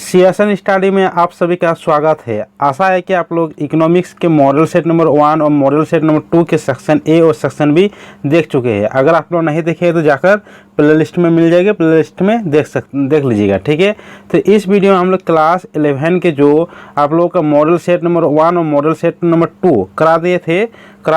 CSN study में आप सभी का स्वागत है। आशा है कि आप लोग इकोनॉमिक्स के मॉडल सेट नंबर 1 और मॉडल सेट नंबर 2 के सेक्शन ए और सेक्शन बी देख चुके हैं। अगर आप लोग नहीं देखे हैं तो जाकर प्ले लिस्ट में मिल जाएगा, प्ले लिस्ट में देख लीजिएगा, ठीक है। तो इस वीडियो में हम लोग क्लास 11 के जो आप लोगों का मॉडल सेट नंबर 1 और मॉडल सेट नंबर 2 करा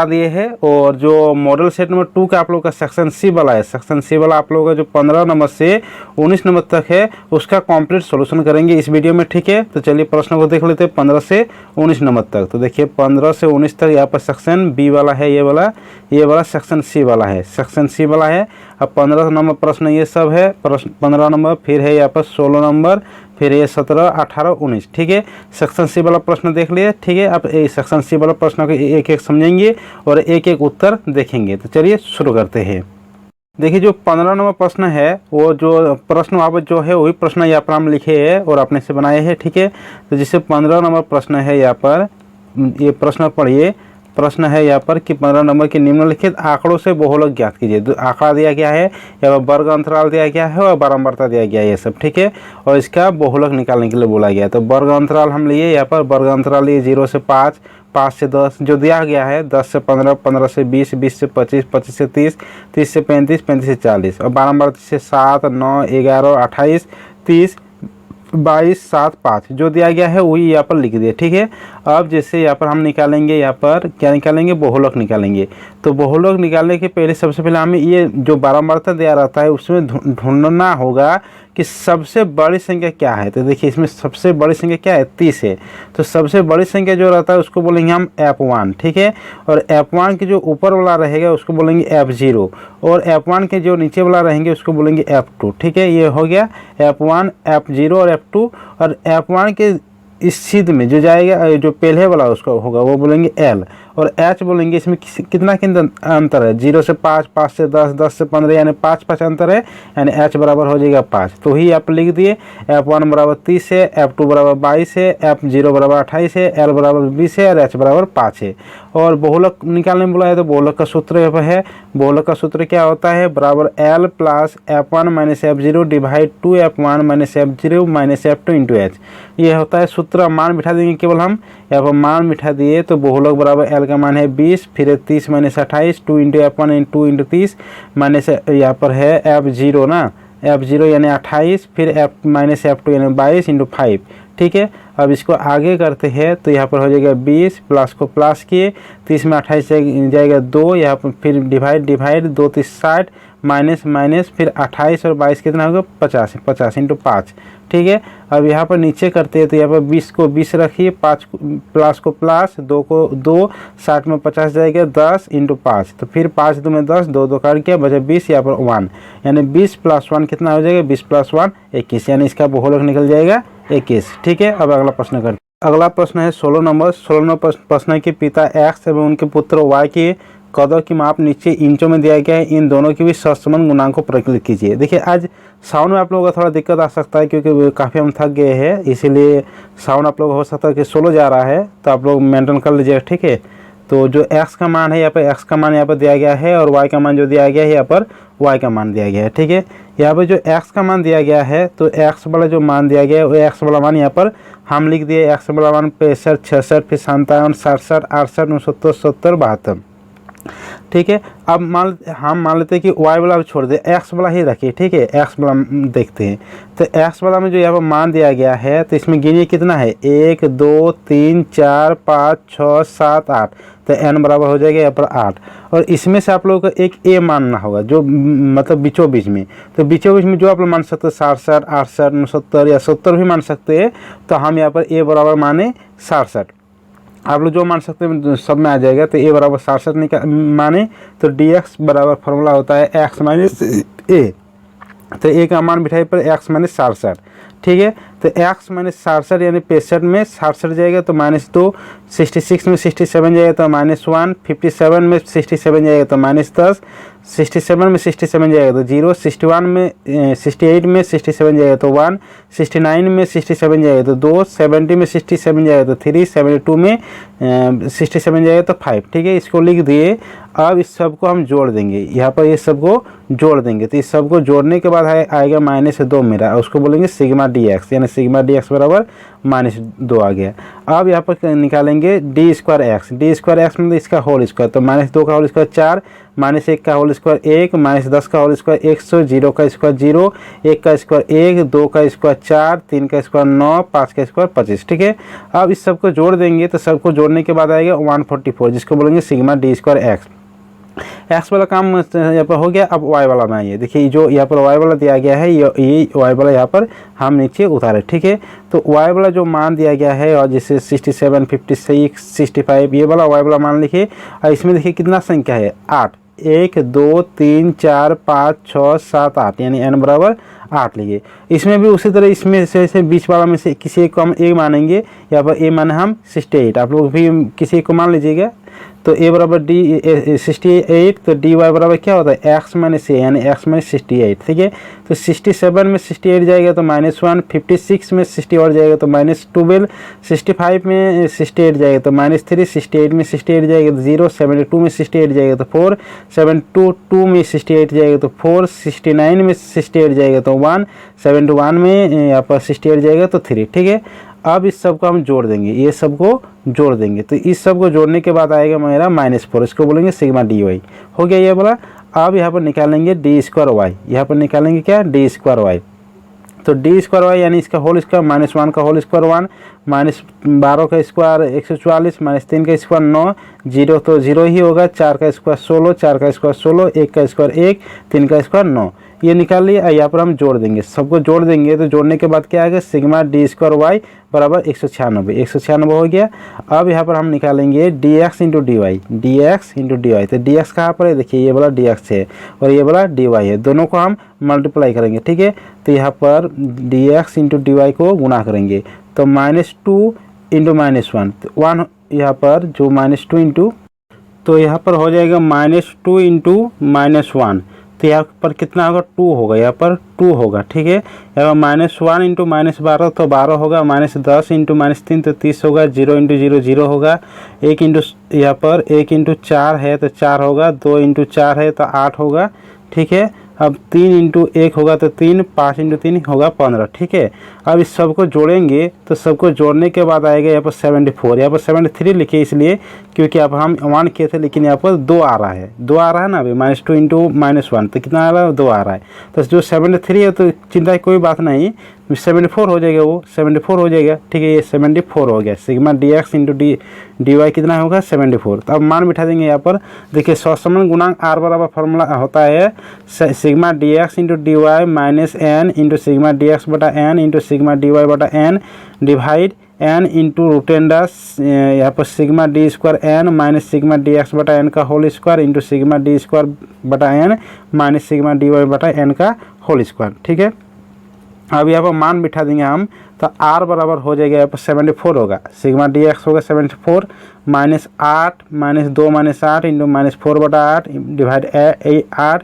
दिए हैं और जो मॉडल सेट नंबर 2 का आप लोगों का सेक्शन सी वाला है, सेक्शन सी वाला आप लोगों का जो 15 नंबर से 19 नंबर तक है उसका कंप्लीट सॉल्यूशन करेंगे इस वीडियो में, ठीक है। तो चलिए प्रश्न को देख लेते हैं 15 से 19 नंबर तक। तो देखिए 15 से 19 तक यहाँ पर सेक्शन बी वाला है, ये वाला सेक्शन सी वाला है, सेक्शन सी वाला है। अब 15 नंबर प्रश्न ये सब है, प्रश्न 15 नंबर, फिर है यहाँ पर 16 नंबर, फिर ये 17, 18, 19, ठीक है। सेक्शन सी वाला प्रश्न देख लिए, ठीक है। अब सेक्शन सी वाला प्रश्न को एक एक समझेंगे और एक एक उत्तर देखेंगे। तो चलिए शुरू करते हैं। देखिए जो 15 नंबर प्रश्न है वो जो प्रश्न वहाँ पर जो है वही प्रश्न यहाँ पर हम लिखे हैं और अपने से बनाए हैं, ठीक है। तो जैसे 15 नंबर प्रश्न है यहाँ पर, ये प्रश्न पढ़िए। प्रश्न है यहाँ पर कि 15 नंबर के निम्नलिखित आंकड़ों से बहुलक ज्ञात कीजिए। आंकड़ा दिया गया है, यहाँ पर वर्ग अंतराल दिया गया है और बारंबारता दिया गया है, ये सब, ठीक है। और इसका बहुलक निकालने के लिए बोला गया है। तो वर्ग अंतराल हम लिए, यहाँ पर वर्ग अंतराल लिए 0 से 5, 5 से 10, जो दिया गया है 10 से 15, 15 से 20, 20 से 25, 25 से 30, 30 से 35, 35 से 40 और बारंबारता से 7, 9, 11, 28, 30, 22, 7, 5 जो दिया गया है वही यहाँ पर लिख दिए, ठीक है। अब जैसे यहाँ पर हम निकालेंगे, यहाँ पर क्या निकालेंगे, बहुलक निकालेंगे। तो बहुलक निकालने के पहले सबसे पहले हमें ये जो बारंबारता दिया रहता है उसमें ढूंढना होगा कि सबसे बड़ी संख्या क्या है। तो देखिए इसमें सबसे बड़ी संख्या क्या है, 30 है। तो सबसे बड़ी संख्या जो रहता है उसको बोलेंगे हम F1, ठीक है। और F1 के जो ऊपर वाला रहेगा उसको बोलेंगे F0 और F1 के जो नीचे वाला रहेंगे उसको बोलेंगे F2, ठीक है। ये हो गया F1, F0 और F2। और F1 के इस छेद में जो जाएगा, जो पहले वाला उसका होगा वो बोलेंगे L और H बोलेंगे। इसमें कितना अंतर है, 0 से 5, 5 से 10, 10 से 15, यानी 5 5 अंतर है, यानी H बराबर हो जाएगा 5। तो ही आप लिख दिए F1 बराबर 30 है, F2 बराबर 22 है, F0 बराबर 28 है, L बराबर 20 है और H बराबर 5 है। और बहुलक निकालने में बोला है तो बहुलक का सूत्र यहाँ पर है। बहुलक का सूत्र क्या होता है, बराबर L plus F1 minus F0 divide 2F1 minus F0 minus F2 into H। ये होता है सूत्र। मान बिठा देंगे केवल हम, यहाँ पर मान बिठा दिए तो बहुलक बराबर L का मान है 20, फिर 30 minus 28, 2 into F1 into 2 into 30 minus यहाँ पर है F0 ना, F0 यानी 28, फिर F माइनस F2 यानी 22 इंटू 5, ठीक है। अब इसको आगे करते हैं तो यहाँ पर हो जाएगा 20, प्लस को प्लस किए, 30 में 28 जाएगा 2, यहाँ पर फिर डिवाइड 2 30 60, माइनस माइनस फिर 28 और 22 कितना होगा 50, 50 इंटू 5, ठीक है। अब यहाँ पर नीचे करते हैं तो यहाँ पर 20 को 20 रखिए, 5 प्लस को प्लस, 2 को 2, 60 में 50 जाएगा 10 इंटू 5, तो फिर 5 2 में 10, 2 2 काट के बचा 20, यहाँ पर 1, यानी 20 प्लस 1 कितना हो जाएगा, 20 प्लस 1 21, यानी इसका बहुलक निकल जाएगा 21, ठीक है। अब अगला प्रश्न करते हैं। अगला प्रश्न है 16 नंबर। 16 नंबर प्रश्न है कि पिता एक्स एवं उनके पुत्र वाई के कदों की माप नीचे इंचों में दिया गया है, इन दोनों की भी सहसंबंध गुणांक को प्रकलित कीजिए। देखिए आज साउंड में आप लोगों का थोड़ा दिक्कत आ सकता है क्योंकि काफ़ी हम थक गए हैं, इसीलिए साउंड आप लोग हो सकता है कि स्लो जा रहा है, तो आप लोग मेंटेन कर लीजिएगा, ठीक है। तो जो x का मान है यहाँ पर, x का मान यहाँ पर दिया गया है और y का मान जो दिया गया है यहाँ पर y का मान दिया गया है, ठीक है। यहाँ पर जो x का मान दिया गया है तो x वाला जो मान दिया गया है वो x वाला मान यहाँ पर हम लिख दिए। x वाला मान 65, 66, फिर 57, 67, 68, 69, 70, 72, ठीक है। अब हम मान लेते हैं कि y वाला छोड़ दे, x वाला ही रखिए, ठीक है। x वाला देखते हैं तो x वाला में जो यहाँ पर मान दिया गया है तो इसमें गिनिए कितना है, 1 2 3 4 5 6 7 8, तो n बराबर हो जाएगा यहाँ पर 8। और इसमें से आप लोगों को एक a मानना होगा जो मतलब बीचों बीच में, तो बीचों बीच में जो आप लोग मान सकते हैं 67, 68, 69 या 70 भी मान सकते हैं। तो हम यहाँ पर a बराबर माने 67, आप लोग जो मान सकते हैं सब में आ जाएगा। तो a बराबर 67 माने तो dx बराबर फॉर्मूला होता है x माइनस a, तो a का मान बिठाए पर x माइनस 67, ठीक है। तो x माइनस 67 यानी 65 में 67 जाएगा तो -2, 66 में 67 जाएगा तो -1, 57 में 67 जाएगा तो -10, 67 में 67 जाएगा तो 0, 61 में 68 में 67 जाएगा तो 1, 69 में 67 जाएगा तो 2, 70 में 67 जाएगा तो 3, 72 में 67 जाएगा तो 5। ठीक है, इसको लिख दिए। अब इस सब को हम जोड़ देंगे, यहाँ पर ये सब को जोड़ देंगे। तो इस सब को जोड़ने के बाद आएगा -2 मेरा, उसको बोलेंगे सिग्मा डी एक्स, यानी सिग्मा डी एक्स बराबर -2 आ गया। अब यहाँ पर निकालेंगे D square x, D square x मतलब इसका होल स्क्वायर, तो -2 का होल स्क्वायर 4, -1 का होल स्क्वायर 1, -10 का होल स्क्वायर 100, 0 का स्क्वायर 0, 1 का स्क्वायर 1, 2 का स्क्वायर 4, 3 का स्क्वायर 9, 5 का स्क्वायर 25। ठीक है, अब इस सब को जोड़ देंगे तो सबको जोड़ने के बाद आएगा 144, जिसको बोलेंगे sigma D square x. X वाला काम यहाँ पर हो गया। अब वाई वाला में आइए, देखिए जो यहाँ पर वाई वाला दिया गया है, ये वाई वाला यहाँ पर हम नीचे उतारे। ठीक है, तो वाई वाला जो मान दिया गया है, और जैसे 67, 56, 65, ये वाला वाई वाला मान लिखिए। और इसमें देखिए कितना संख्या है, 8, 1, 2, 3, 4, 5, 6, 7, 8, यानी n बराबर 8 लिखिए। इसमें भी उसी तरह इसमें से बीच वाला में से किसी एक को हम ए मानेंगे, यहाँ पर ए माने हम 68, आप लोग भी किसी एक को मान लीजिएगा। तो ए बराबर डी 68, तो डी वाई बराबर क्या होता है, एक्स माइनस ए, यानी एक्स माइनस 68। ठीक है, तो 67 में 68 जाएगा तो -1, 56 में 60 और जाएगा तो -12, 65 में 68 जाएगा तो -3, 68 में 68 जाएगा तो 0, 72 में 68 जाएगा तो 4, 72 में 68 जाएगा तो 4, 69 में 68 जाएगा तो 1, 71 में यहाँ पर 68 जाएगा तो 3। ठीक है, अब इस सब को हम जोड़ देंगे, ये सब को जोड़ देंगे, तो इस सब को जोड़ने के बाद आएगा मेरा -4, इसको बोलेंगे सिग्मा डी वाई। हो गया ये वाला। अब यहाँ पर निकालेंगे डी स्क्वायर वाई, यहाँ पर निकालेंगे क्या, डी स्क्वायर वाई। तो डी स्क्वायर वाई यानी इसका होल स्क्वायर, -1 का होल स्क्वायर 1, -12 का स्क्वायर 144, -3 का स्क्वायर 9, 0 तो 0 ही होगा, 4 का स्क्वायर 16, 4 का स्क्वायर 16, 1 का स्क्वायर 1, 3 का स्क्वायर 9, ये निकाल लिया। यहाँ पर हम जोड़ देंगे, सबको जोड़ देंगे, तो जोड़ने के बाद क्या आएगा, सिग्मा डी स्क्वायर वाई बराबर 196, 196 हो गया। अब यहाँ पर हम निकालेंगे d x into D y, d x into D y. तो डी एक्स कहाँ पर है, देखिए ये वाला डी एक्स है और ये वाला डी वाई है, दोनों को हम मल्टीप्लाई करेंगे। ठीक है, तो यहाँ पर d x into D y को गुना करेंगे, तो -2 इंटू -1, तो 1 यहाँ पर जो -2 इंटू, तो यहाँ पर हो जाएगा -2 इंटू -1, तो यहाँ पर कितना होगा, 2 होगा, यहाँ पर 2 होगा। ठीक है, यहाँ -1 इंटू -12 तो 12 होगा, -10 इंटू -3 तो 30 होगा, 0 इंटू 0 0 होगा, 1 इंटू यहाँ पर 1 इंटू 4 है तो 4 होगा, 2 इंटू 4 है तो 8 होगा। ठीक है, अब 3 इंटू 1 होगा तो 3, 5 इंटू 3 होगा 15। ठीक है, अब इस सब को जोड़ेंगे, तो सबको जोड़ने के बाद आएगा यहाँ पर 74, यहाँ पर 73 लिखे इसलिए क्योंकि अब हम 1 किए थे, लेकिन यहाँ पर 2 आ रहा है, 2 आ रहा है ना अभी, -2 इंटू -1 तो कितना आ रहा है, 2 आ रहा है। तो जो 73 है तो चिंता की कोई बात नहीं, 74 हो जाएगा, वो 74 हो जाएगा। ठीक है, ये 74 हो गया, sigma D x into D y कितना होगा, 74। तो अब मान बिठा देंगे यहाँ पर, देखिए सहसंबंध गुणांक आर बराबर फॉर्मूला होता है sigma D x into D Y minus N into sigma D X बटा N into sigma D Y बटा एन डिवाइड एन इंटू रूटेंडस यहाँ पर sigma D square N minus sigma D X बटा N का whole square into sigma D square बटा N minus sigma D Y बटा N का होल स्क्वायर। ठीक है, अब यहाँ पर मान बिठा देंगे हम, तो आर बराबर हो जाएगा यहाँ पर 74 होगा, सिग्मा डी एक्स होगा 74 -8 -2 -8 इंटू -4 बटा 8 डिवाइड 8,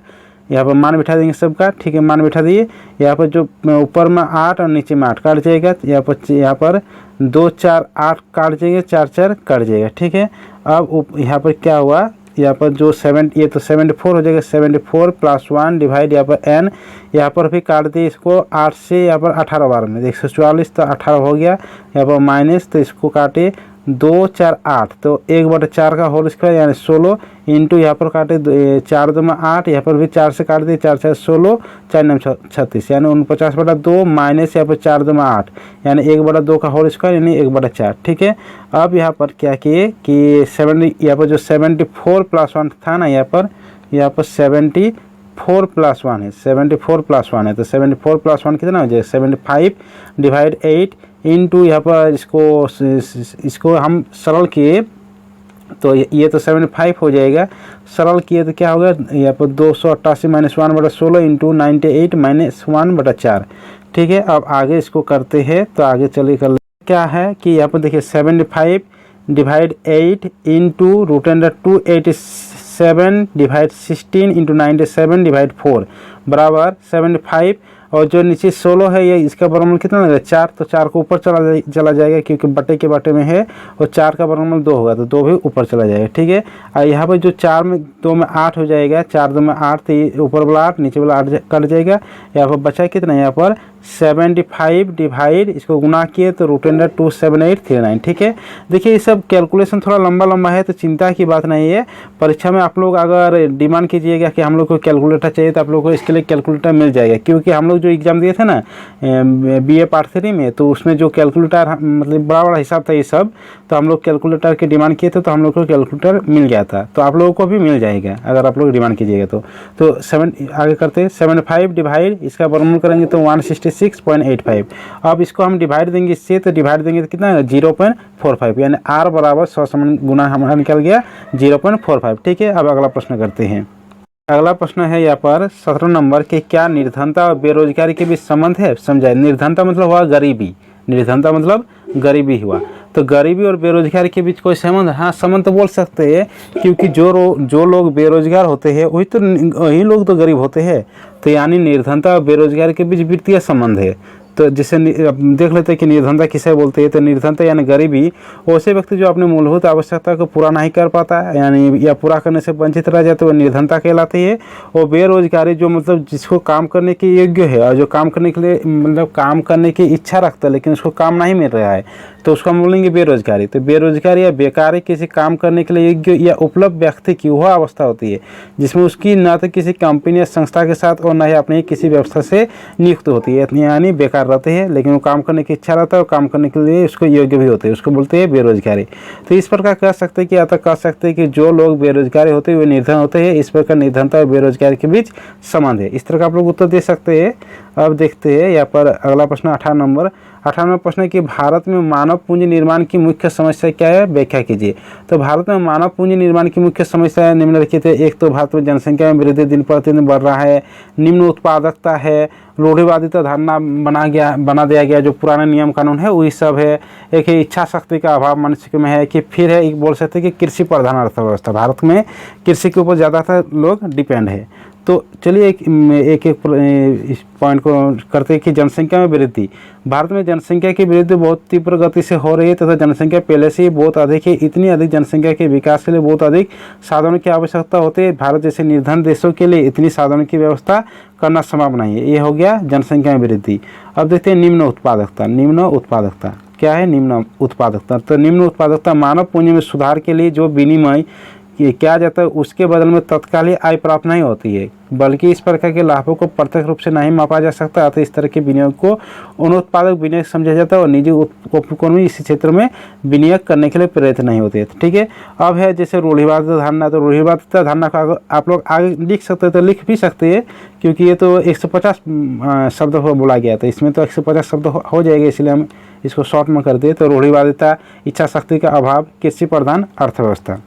यहाँ पर मान बिठा देंगे सबका। ठीक है, मान बिठा दिए, यहाँ पर जो ऊपर में 8 और नीचे में 8 काट जाएगा, यहाँ पर 2 4 8 काट जाएंगे, 4 4 कट जाएगा। ठीक है, अब यहाँ पर क्या हुआ, यहाँ पर जो 7 ये तो 74 हो जाएगा, 74 + 1 डिवाइड यहाँ पर n, यहाँ पर भी काट दिए इसको 8 से, यहाँ पर 18 बार में 144 तो 18 हो गया, यहाँ पर माइनस, तो इसको काटे 2 4 8 तो 1/4 का होल स्क्वायर यानी 16 इंटू यहाँ पर काटे 4 2 में 8, यहाँ पर भी 4 से काट दिए, 4 4 16, 4 9 36 यानी 49/2 माइनस यहाँ पर 4 2 में 8 यानी 1/2 का होल स्क्वायर यानी 1/4। ठीक है, अब यहाँ पर क्या किए कि 70 यहाँ पर जो 74 + 1 था ना, यहाँ पर 74 + 1 है, 74 + 1 है, तो 74 + 1 कितना हो जाएगा 75 डिवाइड 8 इंटू यहाँ पर इसको हम सरल किए तो ये तो 75 हो जाएगा, सरल किए तो क्या होगा यहाँ पर 288 - 1/16 इंटू 98 - 1/4। ठीक है, अब आगे इसको करते हैं, तो आगे चलिए कर क्या है कि यहाँ पर देखिए 75 divide 8 into √286 7 divide 16 into 97 divide 4 बराबर 75। और जो नीचे 16 है ये इसका वर्गमूल कितना लगेगा 4, तो 4 को ऊपर चला जाएगा क्योंकि बटे के बटे में है, और 4 का वर्गमूल 2 होगा तो 2 भी ऊपर चला जाएगा। ठीक है, और यहाँ पर जो 4 में 2 में 8 हो जाएगा, 4 2 में 8, तो ये ऊपर वाला 8 नीचे वाला 8 कट जाएगा। यहाँ पर बचा कितना, यहाँ पर 75 डिवाइड इसको गुना किए तो √27839। ठीक है, देखिए ये सब कैलकुलेशन थोड़ा लंबा है तो चिंता की बात नहीं है। परीक्षा में आप लोग अगर डिमांड कीजिएगा कि हम लोग को कैलकुलेटर चाहिए तो आप लोग को इसके लिए कैलकुलेटर मिल जाएगा, क्योंकि हम लोग जो एग्ज़ाम दिए थे ना BA पार्ट 3 में, तो उसमें जो कैलकुलेटर मतलब बड़ा हिसाब था ये सब, तो हम लोग कैलकुलेटर की डिमांड किए थे तो हम लोग को कैलकुलेटर मिल गया था, तो आप लोगों को भी मिल जाएगा अगर आप लोग डिमांड कीजिएगा तो 7 आगे करते हैं 75 डिवाइड इसका वर्गमूल करेंगे तो 166.85। अब इसको हम डिवाइड देंगे इससे, तो डिवाइड देंगे तो कितना 0.45, यानी R बराबर 100 समान गुना हमारा निकल गया 0.45। ठीक है, अब अगला प्रश्न करते हैं। अगला प्रश्न है यहाँ पर 17 नंबर के, क्या निर्धनता और बेरोजगारी के बीच संबंध है, समझाए। निर्धनता मतलब हुआ गरीबी, निर्धनता मतलब गरीबी हुआ, तो गरीबी और बेरोजगारी के बीच कोई संबंध, हाँ संबंध तो बोल सकते हैं, क्योंकि जो लोग बेरोजगार होते हैं वही लोग तो गरीब होते हैं, तो यानी निर्धनता और बेरोजगारी के बीच वित्तीय संबंध है। तो जैसे देख लेते हैं कि निर्धनता किसे बोलते हैं, तो निर्धनता यानी गरीबी वैसे व्यक्ति जो अपने मूलभूत आवश्यकता को पूरा नहीं कर पाता है यानी या पूरा करने से वंचित रह जाते, वो निर्धनता कहलाती है। और बेरोजगारी जो मतलब जिसको काम करने के योग्य है और जो काम करने के लिए मतलब काम करने की इच्छा रखता है लेकिन उसको काम नहीं मिल रहा है, तो उसको हम बोलेंगे बेरोजगारी। तो बेरोजगारी या बेकारी किसी काम करने के लिए योग्य या उपलब्ध व्यक्ति की वह अवस्था होती है जिसमें उसकी न तो किसी कंपनी या संस्था के साथ और न ही अपनी किसी व्यवस्था से नियुक्त होती है, यानी बेकार रहते हैं लेकिन वो काम करने की इच्छा रहता है और काम करने के लिए उसको योग्य भी होते हैं, उसको बोलते हैं बेरोजगारी। तो इस प्रकार कह सकते हैं कि या तो कह सकते हैं कि जो लोग बेरोजगारी होते हैं वे निर्धन होते हैं, इस प्रकार निर्धनता और बेरोजगारी के बीच संबंध है। इस तरह का आप लोग उत्तर दे सकते हैं। अब देखते हैं यहाँ पर अगला प्रश्न 18 नंबर। 18वां प्रश्न है कि भारत में मानव पूंजी निर्माण की मुख्य समस्या क्या है, व्याख्या कीजिए। तो भारत में मानव पूंजी निर्माण की मुख्य समस्या निम्नलिखित है। एक तो भारत में जनसंख्या में वृद्धि दिन प्रतिदिन बढ़ रहा है, निम्न उत्पादकता है, रूढ़िवादिता धारणा बना दिया गया, जो पुराने नियम कानून है वही सब है। एक है इच्छा शक्ति का अभाव मनुष्य में है, कि फिर है एक बोल सकते हैं कि कृषि प्रधान अर्थव्यवस्था, भारत में कृषि के ऊपर ज़्यादातर लोग डिपेंड है। तो चलिए एक इस पॉइंट को करते हैं कि जनसंख्या में वृद्धि। भारत में जनसंख्या की वृद्धि बहुत तीव्र गति से हो रही है तथा जनसंख्या पहले से ही बहुत अधिक है। इतनी अधिक जनसंख्या के विकास के लिए बहुत अधिक साधनों की आवश्यकता होती है। भारत जैसे निर्धन देशों के लिए इतनी साधनों की व्यवस्था करना संभव नहीं है। ये हो गया जनसंख्या में वृद्धि। अब देखते हैं निम्न उत्पादकता। निम्न उत्पादकता क्या है? निम्न उत्पादकता, तो निम्न उत्पादकता मानव पूंजी में सुधार के लिए जो विनिमय किया जाता है उसके बदल में तत्कालीन आय प्राप्त नहीं होती है, बल्कि इस प्रकार के लाभों को प्रत्यक्ष रूप से नहीं मापा जा सकता। अतः इस तरह के विनियोग को अनुत्पादक विनियोग समझा जाता है और निजी उपक्रम इस क्षेत्र में विनियोग करने के लिए प्रेरित नहीं होते। ठीक है, अब है जैसे रूढ़िवादिता धारणा। तो रूढ़िवादिता धारणा को आप लोग आगे लिख सकते हैं, तो लिख भी सकते हैं क्योंकि ये तो 150 शब्द बोला गया था, इसमें तो 150 शब्द हो जाएगा, इसलिए हम इसको शॉर्ट में कर दें। तो रूढ़िवादिता, इच्छा शक्ति का अभाव, कृषि प्रधान अर्थव्यवस्था।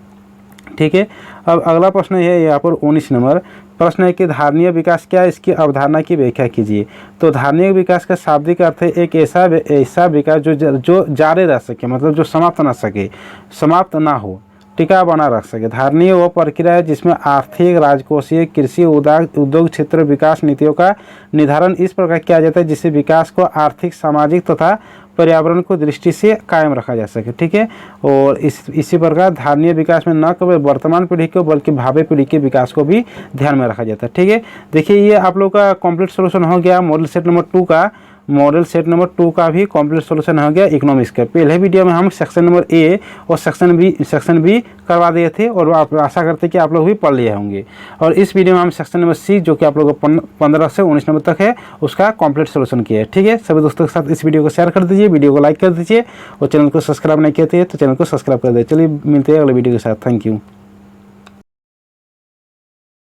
ठीक है, अब अगला प्रश्न है यहाँ पर 19 नंबर प्रश्न है कि धारणीय विकास क्या है, इसकी अवधारणा की व्याख्या कीजिए। तो धारणीय विकास का शाब्दिक अर्थ है एक ऐसा विकास जो जारी रह सके, मतलब जो समाप्त ना हो, टिका बना रख सके। धारणीय वह प्रक्रिया है जिसमें आर्थिक, राजकोषीय, कृषि, उद्योग क्षेत्र विकास नीतियों का निर्धारण इस प्रकार किया जाता है जिससे विकास को आर्थिक, सामाजिक तथा पर्यावरण को दृष्टि से कायम रखा जा सके। ठीक है, और इसी प्रकार धारणीय विकास में न केवल वर्तमान पीढ़ी को बल्कि भावी पीढ़ी के विकास को भी ध्यान में रखा जाता है। ठीक है, देखिए ये आप लोग का कंप्लीट सॉल्यूशन हो गया मॉडल सेट नंबर 2 का। मॉडल सेट नंबर 2 का भी कंप्लीट सॉल्यूशन हो गया इकोनॉमिक्स का। पहले वीडियो में हम सेक्शन नंबर ए और सेक्शन बी करवा दिए थे और आप आशा करते कि आप लोग भी पढ़ लिए होंगे। और इस वीडियो में हम सेक्शन नंबर सी, जो कि आप लोगों को 15 से 19 नंबर तक है, उसका कंप्लीट सॉल्यूशन किया है। ठीक है, सभी दोस्तों के साथ इस वीडियो को शेयर कर दीजिए, वीडियो को लाइक कर दीजिए और चैनल को सब्सक्राइब नहीं किए थे तो चैनल को सब्सक्राइब कर दीजिए। चलिए मिलते हैं अगले वीडियो के साथ। Thank you.